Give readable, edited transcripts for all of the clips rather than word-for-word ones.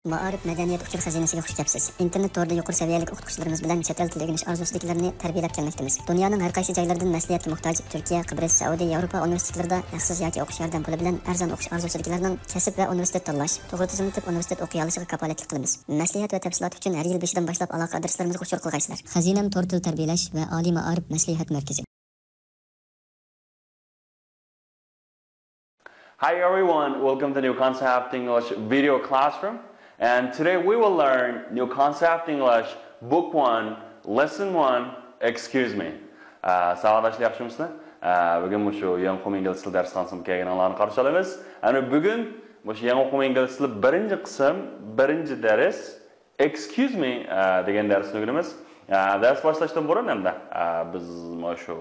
Ma'arif madaniyat uçur xazinasiga xush kelibsiz. Internet torida yuqori saviyalik o'qituvchilarimiz bilan chet el tili o'rganish orzusidagilarni tarbiyalab kelmoqdamiz. Dunyoning har qaysi joylaridan maslahatga muhtoj Turkiya, Qibris, Saudiya, Yevropa universitetlarida haqsiz yoki o'qish yordam puli bilan arzon o'qish orzusidagilarning kasb va universitet tanlash, to'g'ri tizimli universitet o'qiy olishiga kafolatlik qilamiz. Maslahat va tafsilot uchun har yil 5dan boshlab aloqa adreslarimizga uchur qilgaysizlar. Xazinam tor til tarbiyalash va oliy ma'arif maslahat markazi. Hi everyone, welcome to New Concept English video classroom. And today we will learn New Concept English Book 1, Lesson 1, Excuse Me. Sağdaşlar yaxshimizlar? Bugün bu şu yangi o'quv ingliz tili darsxonasiga kelganlarni qarshi olamiz. Ana bugun bu şu yangi o'quv ingliz tili birinchi qism, birinchi dars Excuse Me degan darsni o'rganamiz. Dars boshlashdan burun hamda biz shu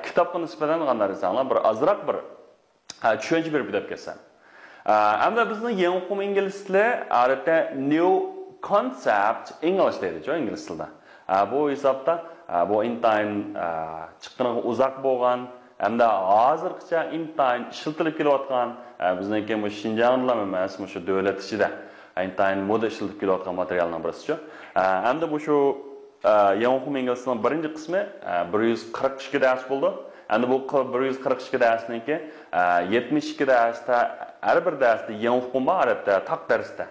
kitobga nisbatan qanday desanglar bir azroq bir tushuncha berib ketib ketsam. Hamda bizning yangi o'quv ingliz tili odatda New Concept English deydi-ku ingliz tilida. Bu hisobda bu intayin chiqqaniga uzoq bo'lgan hamda hozirgacha intayin ishlatilib kelayotgan bizniki bu Xinjiangda emas, shu davlat ichida intayin moda ishlatilib kelayotgan materiallardan birisi-ku. Hamda bu shu yangi o'quv ingliz tilining birinchi qismi 142 dars bo'ldi. Endi bu 142 darsniki 72 darsda har bir darsda yangi o'quv bor, odatda taq darsda.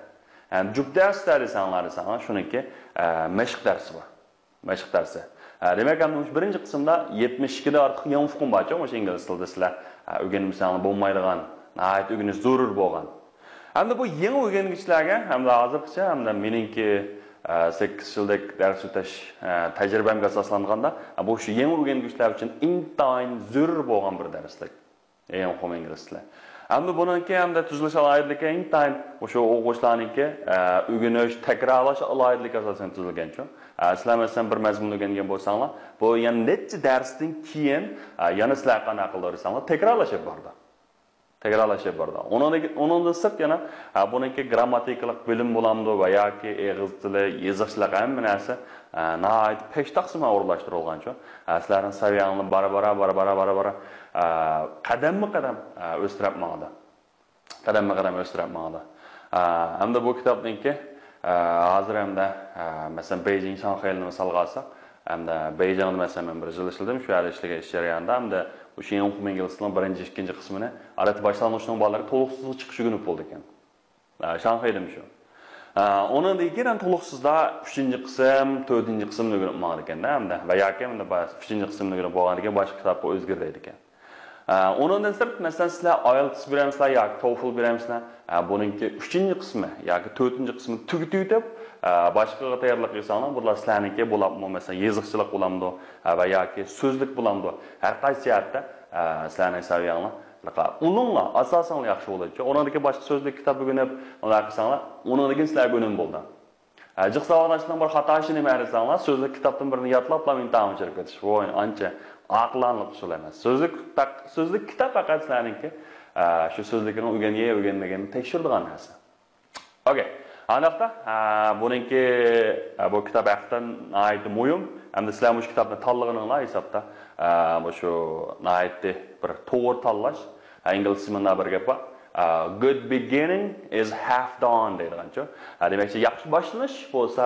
Yani jup darslar desanglar shuniki mashq darsi bor. Mashq darsi. Demak, ham birinchi qismda 72 da ortiq yangi o'quv bor, o'sha ingliz tilida sizlar o'rganmasanglar bo'lmaydigan, nihoyat o'rganish zarur bo'lgan. Hamda bu yangi o'rgangichlarga hamda hozirgacha hamda meningki 8 yillik dars o'tash tajribamga asoslanganda bu shu yangi o'rgangichlar uchun intayin zarur bo'lgan bir darslik. Yangi o'quv ingliz tili. Hamda buningki hamda tuzilish alohidligi intayin o'sha o'quvchilarningki o'rganish, takrorlash alohidligi asosida tuzilgan-ku. Sizlar masalan bir mazmun o'rgangan bo'lsanglar, bu yana necha darsdan keyin yana sizlar qanday qildirsanglar takrorlashib bordi. Takrorlashib bordi. Undan sirt yana buningki grammatikalik bilim bo'lamdi va yoki og'iz tili, yozishlar hamma narsa nihoyat pesh taqsima o'rlashtirilgan-ku. Sizlarning saviyangizni bara qadam-qadam o'stiribmoqda. Qadam-qadam o'stiribmoqda. Hamda bu kitobningki hozir hamda masalan Beijing, Shanxayni misolga olsak, hamda Beijingda masalan men bir yil ishladim, shu yerda ishlagan jarayonida hamda o'sha yangi o'quv ingliz tilining birinchi, ikkinchi qismini odat boshlang'ichning bolalar to'liqsiz chiqish o'rganib bo'ldi ekan. Shanxayda shu. Onun keyin to'liqsizda 3-qism, 4-qismni o'rganib ekan-da hamda va yoki hamda 3-qismni o'rganib bo'lgandan keyin boshqa kitobga o'zgardi ekan. Ondan sirt masalan sizlar IELTS bilamsizlar yoki TOEFL bilamsizlar, buningki 3-qismi yoki 4-qismi tugatib boshqaga tayyorlab qilsanglar, bular sizlarniki bo'ladi, masalan yoziqchilik bo'lamdi va yoki so'zlik bo'lamdi. Har qaysi yerda sizlarning saviyanglar Onunla asasen yaxshi bo'ladi. Onadagi boshqa so'zlik kitob o'rganib, ular qilsanglar, onadagi sizlarga o'nim bo'ldi. Jiq savodashdan bir xato ishini ma'risanglar, so'zlik kitobdan birini yodlab, imtihon o'chirib ketish. Voy, ancha aqllanib usul emas. So'zlik kitob faqat sizlarniki shu so'zlikni o'rganmaganini tekshiradigan narsa. Okay. Aniqda buningki bu kitob haqdan nihoyat muhim. Hamda sizlar bu kitobni tanlaganinglar hisobda bu shu nihoyat bir to'g'ri tanlash. Ingliz tilida bir gap bor. Good beginning is half done deydigancha. Demakchi yaxshi boshlanish bo'lsa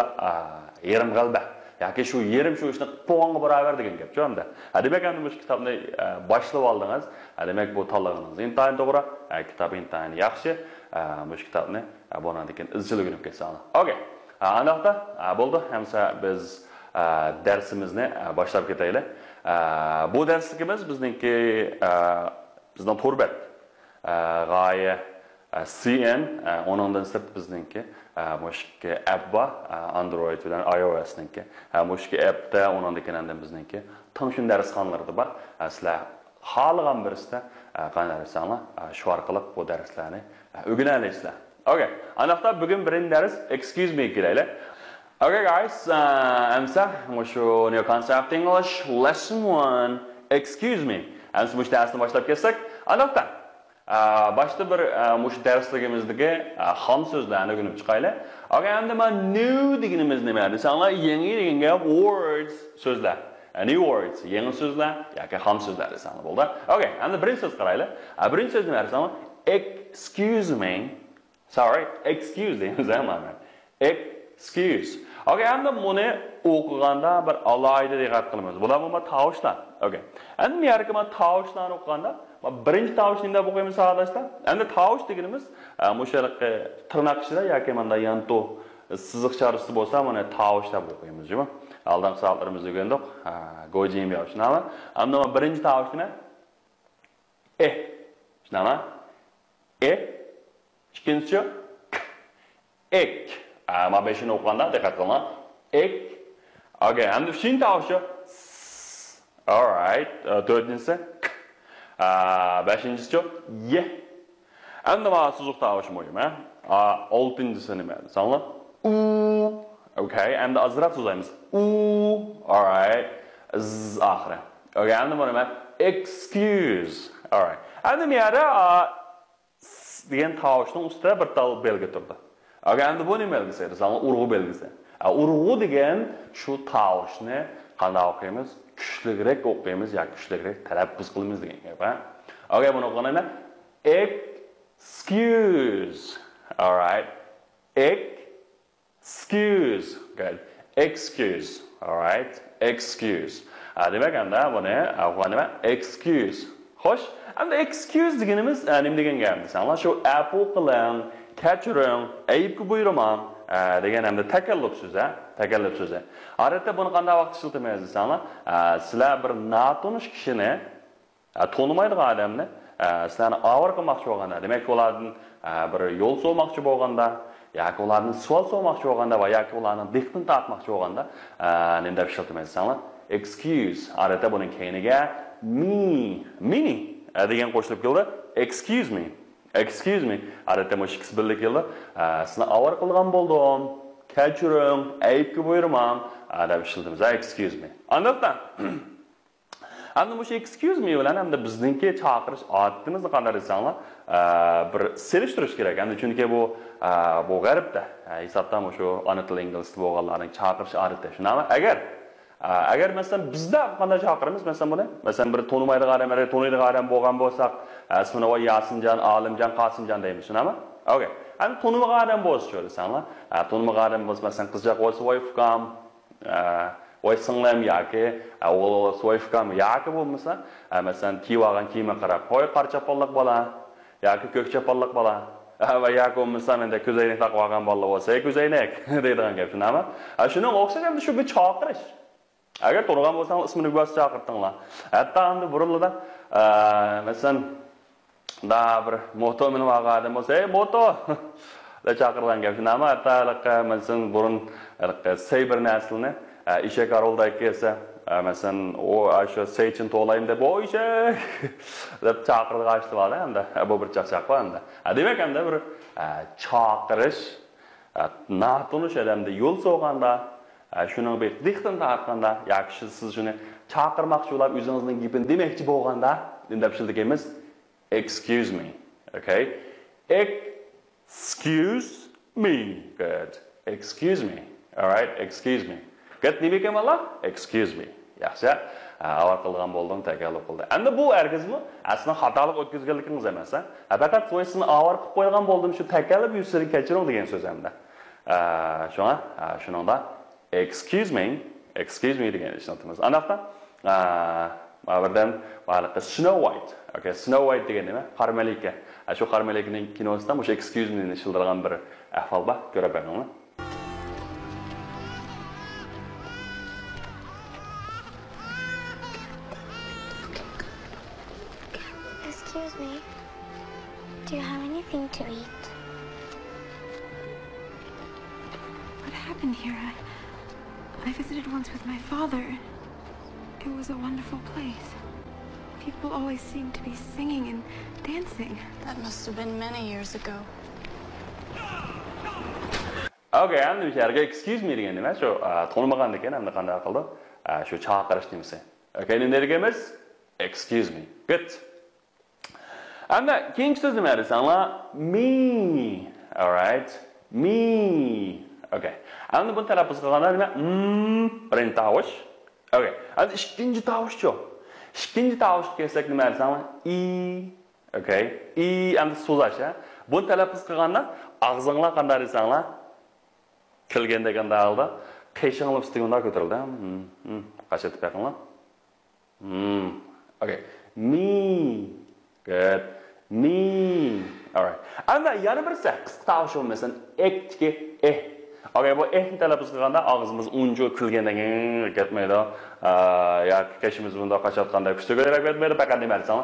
yarim g'alaba. Yoki shu yarim shu ishni to'g'ri barobar degan gap-ku hamda. Demak ham bu kitobni boshlab oldingiz. Demak bu tanlaganingiz intayin to'g'ri. Kitob intayin yaxshi. Bu kitobni bundan izchil o'rganib ketsanglar. Okay. Aniqda bo'ldi. Hamsa biz darsimizni boshlab ketaylik. Bu darsligimiz bizningki bizning turbat g'oya CN onundan sirt bizningki mushki app bor Android bilan iOSningki. Mushki appda onundakidan bizningki tanishun darsxonlarida bor. Sizlar xohlagan birisida qanday desanglar, shu orqali bu darslarni o'rgana olasizlar. Okay. Aniqda bugun birinchi dars excuse me kelaylik. Okay guys, amsa shu New Concept English Lesson 1 excuse me. Amsa bu darsni boshlab ketsak, aniqda boshda bir mush darsligimizdagi xom so'zlarni o'rganib chiqaylik. Okay, endi men new deganimiz nima? Desanglar, yangi degan gap words so'zlar. New words, yangi so'zlar yoki xom so'zlar desanglar bo'ldi. Okay, endi birinchi so'z qaraylik. Birinchi so'z nima desanglar? Excuse me. Sorry, excuse deymiz mana. Excuse. Okay, endi buni o'qiganda bir alohida diqqat qilamiz. Bular bo'lma tovushlar. Okay. Endi bu yerga men tovushlarni o'qiganda, birinchi tovushni deb o'qiymiz arkadaşlar. Endi tovush deganimiz, o'shalikqa tirnoq ichida yoki menda yanto siziqcharisi bo'lsa, mana tovush deb o'qiymiz, mi? Aldan soatlarimiz o'rgandik. Gojim yo'qmi? Endi birinchi tovush nima? Shunaqa? İkinci ek. Ama beşini okulanda dikkat qilinglar. Ek. Okay, endi uchinchi tovushi. Alright. Dördüncüsü. Beşincisi ye. Endi mana sizuq tovushi qo'yim, ha. Oltinchisi nima? Sanlar. U. Okay, endi azroq so'zlaymiz. U. Alright. Z oxiri. Okay, endi buni excuse. Alright. Endi bu yerda degan tovushning ustida bir tal belgi turdi. Agar endi bu nima belgisi? Masalan, urg'u belgisi. Urg'u degan shu tovushni qanday o'qiymiz? Kuchliroq o'qiymiz yoki kuchliroq talaffuz qilamiz degan gap, ha? Agar buni o'qiganda excuse. All right. Excuse. Good. Excuse. All right. Excuse. Demak, endi buni o'qiganda excuse. Xo'sh, endi excuse deganimiz nima degan gap? Masalan, shu apple qiling, kechiring, ayibga buyuraman degan hamda takalluf so'zi, takalluf so'zi. Odatda buni qanday vaqt ishlatamiz desanlar, sizlar bir notanish kishini, tonimaydigan odamni sizlarni avr qilmoqchi bo'lganda, demak ulardan bir yo'l so'rmoqchi bo'lganda, yoki ulardan savol so'rmoqchi bo'lganda va yoki ularning diqqatini tortmoqchi bo'lganda, nima deb ishlatamiz desanlar, excuse. Odatda buning keyiniga mini degan qo'shilib keldi. Excuse me. Excuse me. Odatda bu ikki birlik keldi. Sizni avr qilgan bo'ldim. Kechiring, ayibga buyuraman deb ishlatamiz. Excuse me. Anladingmi? Endi bu excuse me bilan hamda bizningki chaqirish odatimizni qanday desanglar, bir selishtirish kerak. Endi chunki bu g'arbda, hisobdan shu ona tili ingliz tili bo'lganlarning chaqirish odati. Shunami? Agar masalan bizda qanday chaqiramiz, masalan buni, masalan bir tonimaydigan odam, taniydigan odam bo'lgan bo'lsak, ismini voy Yasinjon, Olimjon, Qosimjon deymiz, shunami? Okay. Endi tonimagan odam bo'lsa, shu desanglar, tonimagan odam bo'lsa, masalan qizchaq bo'lsa, voy ukam, voy singlim yoki o'g'il voy ukam yoki bo'lmasa, masalan kiyib olgan kiyimga qarab, voy qarchapolliq bola yoki ko'kchapolliq bola va yoki bo'lmasa menda ko'zoynak taqib olgan bola bo'lsa, ko'zoynak deydigan gap, shunami? Shuni o'xshagan shu bir chaqirish. Agar to'g'rigan bo'lsangiz ismini bosib chaqirtinglar. Hatto endi burilida masalan bir moto minib olgan odam bo'lsa, moto deb chaqirgan gap shunami? Hatto masalan burun sayber naslni ishak aroldak kelsa, masalan o'sha seychin to'layim deb o'yshak deb chaqirib g'ashtiradi endi. Bu bir chaqchaq bor endi. Demak, endi bir chaqirish natunish odamda yo'l so'g'anda shuning bir diqqatini tortganda yoki siz shuni chaqirmoqchi bo'lib o'zingizning gapini demoqchi bo'lganda deb ishlatamiz excuse me. Okay? Excuse me. Good. Excuse me. All right? Excuse me. Good. Nima ekanlar? Excuse me. Yaxshi. Avval qilgan bo'ldim, takalluf qildi. Endi bu hargizmi aslida xatolik o'tkazganligingiz emas, ha? Faqat so'ysini avval qilib qo'ygan bo'ldim, shu takalluf yuzini kechiring degan so'z hamda. Shuningda excuse me degan ishlatamiz. Aniqda birdan Snow White. Okay, Snow White degan nima? Qarmalika. Shu qarmalikaning kinosida o'sha excuse me ni ishildirgan bir ahvol bor, ko'ra beringlar. Excuse me. Do you have anything to eat? What happened here? I visited once with my father. It was a wonderful place. People always seemed to be singing and dancing. That must have been many years ago. Okay, endi bu yerga excuse me degan nima? Shu to'lmagan ekan, endi qanday qildi? Shu chaqirish demasa. Okay, endi nergamiz? Excuse me. Good. Endi keyingi so'z nima desanglar? Me. All right. Me. Okay. Endi buni talaffuz qilganda nima? Birinchi tovush. Okay. Endi ikkinchi tovush-chi. Ikkinchi tovush kelsak nima desanglar? I. Okay. I endi so'zlash, ha. Buni talaffuz qilganda Ağzınla qanday desanglar, kilganda qanday aldı, qiyshinglar ustigunda ko'tarildi. Qacha etib yaqinlar. Okay. Me. Good. Me. All right. Anda yana birisi qisqa tavsiya olmasan, ekki Okay, bu talaffuz qilganda og'zimiz uncha kulgandan ketmaydi. Yoki kashimiz bunda qachotganda kuchli ko'tarib ketmaydi, faqat nima desam,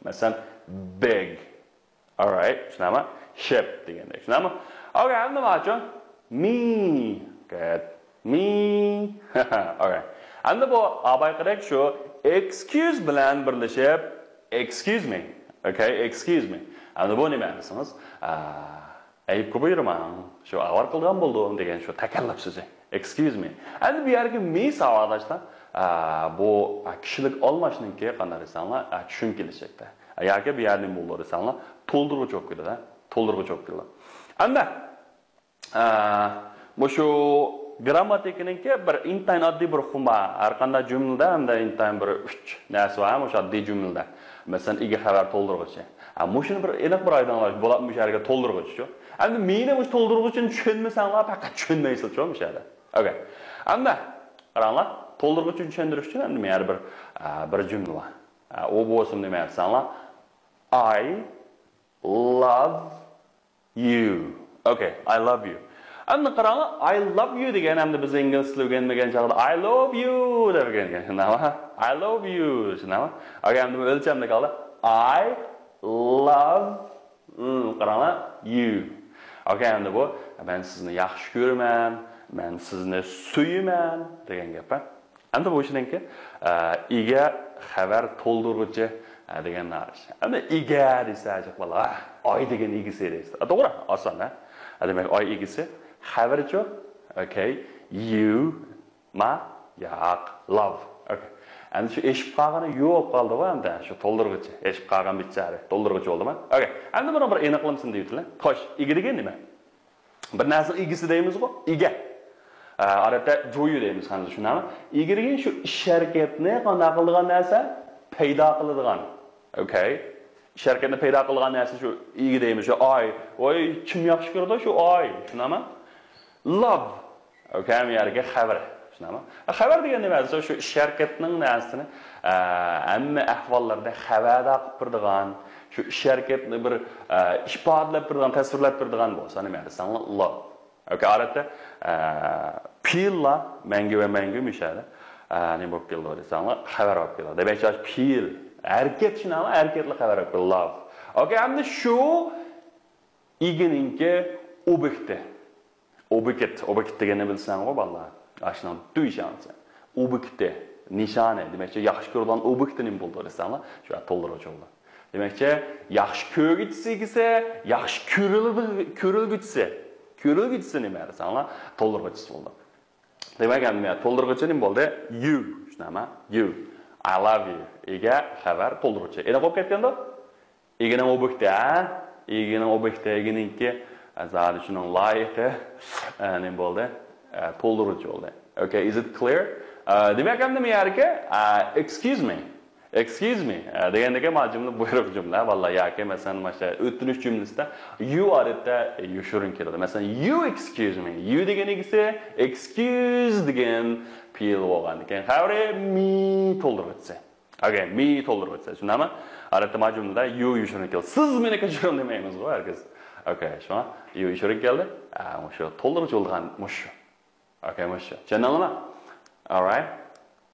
masalan, big. All right, shunami? Ship degandek. Shunami? Okay, endi nima uchun? Me. Good. Me. All right. Endi bu abayqidek shu excuse bilan birlashib excuse me. Okay, excuse me. Endi bu nima desangiz, ayib ko'payirman. Shu avval qilgan bo'ldim degan shu takalluf so'zi. Excuse me. Endi bu yerga me savolashda bu kishilik olmashningki qanday desanglar, tushun kelishakda. Yoki bu yerning bo'ldi desanglar, to'ldiruvchi bo'lib keladi, to'ldiruvchi bo'lib keladi. Endi bu shu grammatikaninki bir intayin oddiy bir xuma, har qanday jumlada hamda intayin bir 3 narsa bor, o'sha oddiy jumlada. Masalan, ega xabar to'ldiruvchi. Mushuni bir aniq bir oydinlash bo'ladi, bu yerga to'ldiruvchi. Endi meni bu to'ldiruvchini tushunmasanglar, faqat tushunmaysiz-ku bu yerda. Okay. Endi qaranglar, to'ldiruvchini tushundirish uchun endi men bir jumla bor. O bo'lsin nima desanglar, I love you. Okay, I love you. Endi qaranglar, I love you degan endi biz ingliz tilida o'rganmagan chog'da I love you deb o'rgangan. Shunaqmi? I love you, shunaqmi? Okay, endi o'lchamda qoldi. I love qaranglar, you. Okay, endi bu men sizni yaxshi ko'raman, men sizni suyman degan gap. Endi bu ishninki ega xabar to'ldiruvchi degan narsa. Endi ega desa bola, oy degan egisi deysiz. To'g'ri, oson, ha? Demak, oy egisi xabarchi. Okay, you ma yaq love. Okay. Endi shu eshib qolgani yo'q qoldi-ku endi shu to'ldiruvchi. Eshib qolgan bichari to'ldiruvchi bo'ldimi? Okay. Endi buni bir aniqlamsin deydilar. Xo'sh, ega degan nima? Bir narsa egisi deymiz-ku, ega. Odatda jo'yu deymiz, qanday shunami? Ega degan shu ish harakatni qanday qiladigan narsa, paydo qiladigan. Okay. Ish harakatni paydo qiladigan narsa shu ega deymiz, shu oy. Voy, kim yaxshi ko'rdi shu oy, shunami? Love. Okay, men yerga xabar. Shunami? Xabar degan nima? Shu ish harakatning narsasini hamma ahvollarda xabarda qilib turadigan, shu ish harakatni bir ifodalab turadigan, tasvirlab turadigan bo'lsa, nima desam, love. Okay, odatda pilla mangu va mangu mishadi. Nima bo'lib keldi desanglar, xabar olib keladi. Demak, pil harakat shunami? Harakatli xabar olib keladi, love. Okay, endi shu igininki obyekti. Obyekt deganni bilsangmi, bolalar? Ashundan tuyishansa. Obyekti, nishoni, demakchi yaxshi ko'rgan obyekti nima bo'ldi desanglar, shu to'ldiruvchi bo'ldi. Demakchi yaxshi ko'rgitsi, yaxshi ko'rilgitsi nima desanglar, to'ldiruvchi bo'ldi. Demak, endi to'ldiruvchi nima bo'ldi? You, shunami? You. I love you. Ega xabar to'ldiruvchi. Endi qo'yib ketganda, egining obyekti, egining obyekti, eginingki azali shuning loyiqi nima bo'ldi? To'ldiruvchi bo'ldi. Okay, is it clear? Demak, endi men yerga excuse me degandagi majumla buyruq jumla, vallahi yoki masalan mana o'tinish jumlasida you odatda yoshirin keladi. Masalan, you excuse me. You degan egisi excuse degan fe'l bo'lgan ekan. Xavri me to'ldiruvchi. Okay, me to'ldiruvchi. Shunami? Odatda majumlada you yoshirin keladi. Siz meni kechiring demaymiz-ku herkes. Okay, shuna you yoshirin keldi. O'sha to'ldiruvchi bo'lgan mush. Okay, mush. Tushundingmi? All right.